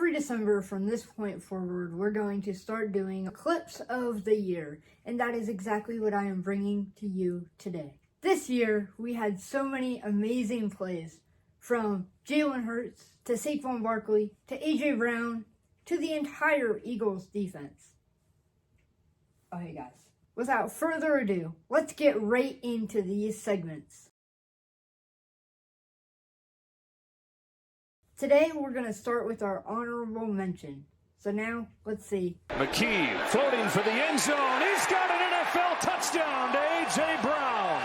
every December from this point forward, we're going to start doing clips of the year, and that is exactly what I am bringing to you today. This year, we had so many amazing plays, from Jalen Hurts to Saquon Barkley to A.J. Brown to the entire Eagles defense. Okay, guys, without further ado, let's get right into these segments. Today, we're going to start with our honorable mention. So now, let's see. McKee floating for the end zone. He's got an NFL touchdown to A.J. Brown.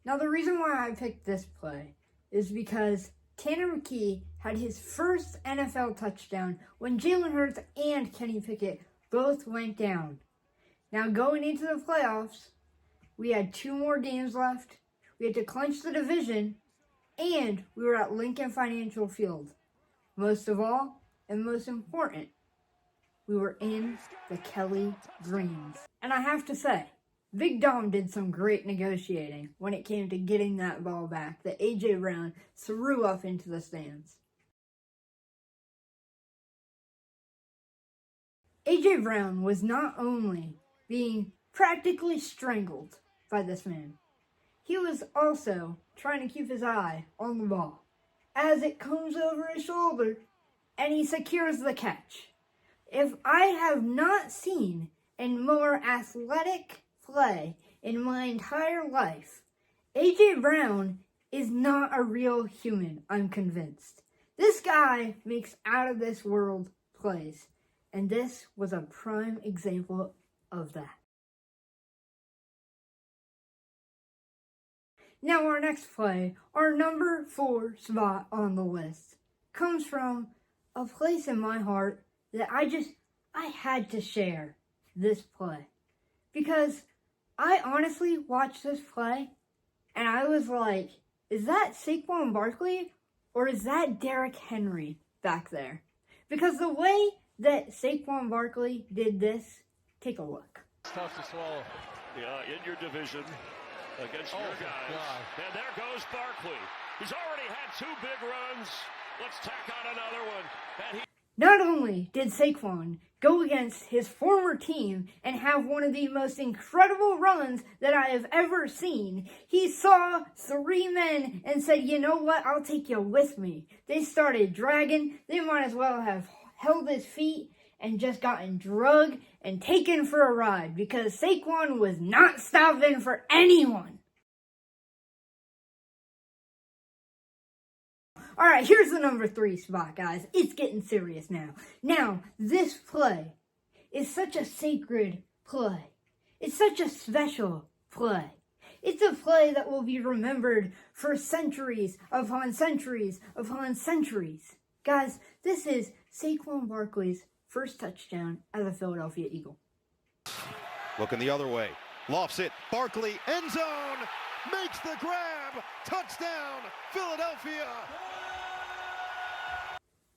Now, the reason why I picked this play is because Tanner McKee had his first NFL touchdown when Jalen Hurts and Kenny Pickett both went down. Now, going into the playoffs, we had 2 more games left, we had to clinch the division, and we were at Lincoln Financial Field. Most of all, and most important, we were in the Kelly Greens. And I have to say, Big Dom did some great negotiating when it came to getting that ball back that A.J. Brown threw up into the stands. A.J. Brown was not only being practically strangled by this man, he was also trying to keep his eye on the ball as it comes over his shoulder and he secures the catch. If I have not seen a more athletic play in my entire life, A.J. Brown is not a real human, I'm convinced. This guy makes out of this world plays, and this was a prime example of that. Now our next play, our number 4 spot on the list, comes from a place in my heart that I had to share this play. Because I honestly watched this play and I was like, is that Saquon Barkley or is that Derrick Henry back there? Because the way that Saquon Barkley did this, take a look. It's tough to swallow. Yeah, in your division against your guys. God. And there goes Barkley. He's already had 2 big runs. Let's tack on another one. And not only did Saquon go against his former team and have one of the most incredible runs that I have ever seen, he saw 3 men and said, you know what, I'll take you with me. They started dragging. They might as well have held his feet and just gotten drugged and taken for a ride because Saquon was not stopping for anyone. Alright, here's the number 3 spot, guys. It's getting serious now. Now, this play is such a sacred play. It's such a special play. It's a play that will be remembered for centuries upon centuries upon centuries. Guys, this is Saquon Barkley's first touchdown as a Philadelphia Eagle. Looking the other way. Lofts it. Barkley, end zone. Makes the grab. Touchdown, Philadelphia.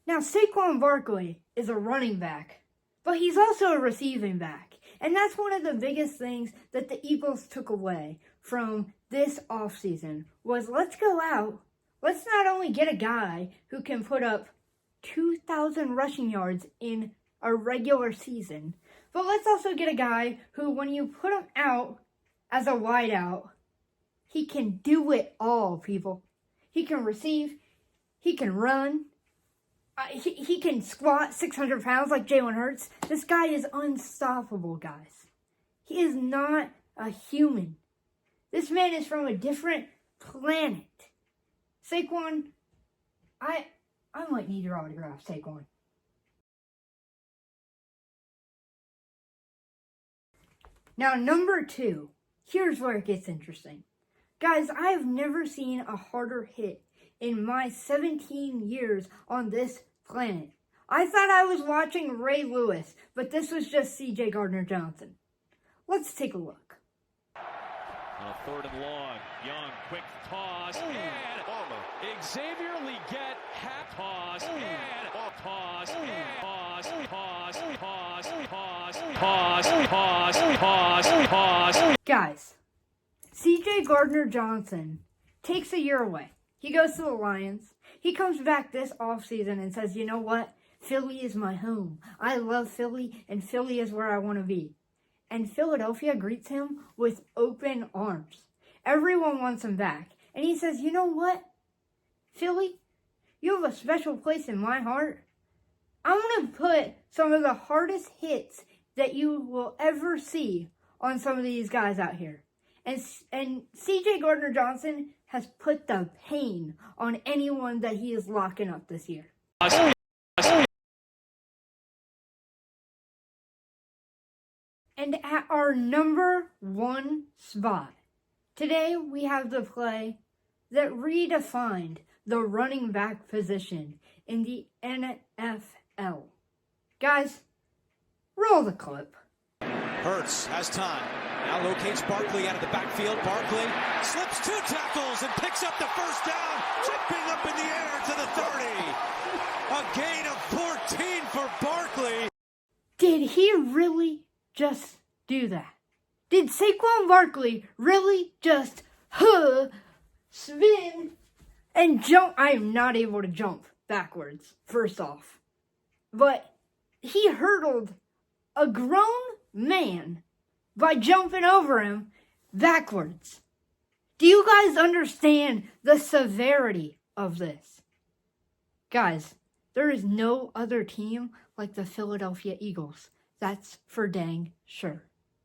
Now, Saquon Barkley is a running back, but he's also a receiving back. And that's one of the biggest things that the Eagles took away from this offseason was let's go out. Let's not only get a guy who can put up 2,000 rushing yards in a regular season, but let's also get a guy who, when you put him out as a wideout, he can do it all, people. He can receive, he can run, he can squat 600 pounds like Jalen Hurts. This guy is unstoppable, guys. He is not a human. This man is from a different planet. Saquon, I might need your autograph, Saquon. Now, number 2. Here's where it gets interesting. Guys, I have never seen a harder hit in my 17 years on this planet. I thought I was watching Ray Lewis, but this was just CJ Gardner-Johnson. Let's take a look. On a 3rd and long, Young, quick toss, and Xavier Leggett, half toss, and toss, and toss, toss. Guys, CJ Gardner-Johnson takes a year away. He goes to the Lions. He comes back this offseason and says, you know what? Philly is my home. I love Philly, and Philly is where I want to be. And Philadelphia greets him with open arms. Everyone wants him back. And he says, you know what? Philly, you have a special place in my heart. I'm going to put some of the hardest hits that you will ever see on some of these guys out here. And CJ Gardner-Johnson has put the pain on anyone that he is locking up this year. And at our number 1 spot, today we have the play that redefined the running back position in the NFL. Guys, roll the clip. Hurts has time. Now locates Barkley out of the backfield. Barkley slips 2 tackles and picks up the first down, jumping up in the air to the 30. A gain of 14 for Barkley. Did he really just do that? Did Saquon Barkley really just spin and jump? I am not able to jump backwards, first off. But he hurdled a grown man by jumping over him backwards. Do you guys understand the severity of this? Guys, there is no other team like the Philadelphia Eagles. That's for dang sure.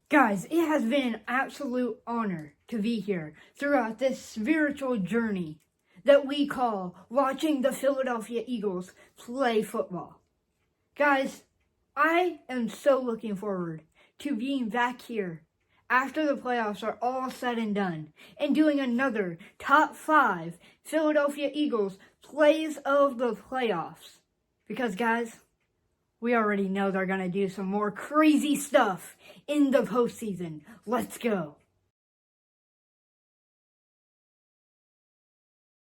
Guys, it has been an absolute honor to be here throughout this spiritual journey that we call watching the Philadelphia Eagles play football. Guys, I am so looking forward to being back here after the playoffs are all said and done and doing another top 5 Philadelphia Eagles plays of the playoffs. Because guys, we already know they're going to do some more crazy stuff in the postseason. Let's go.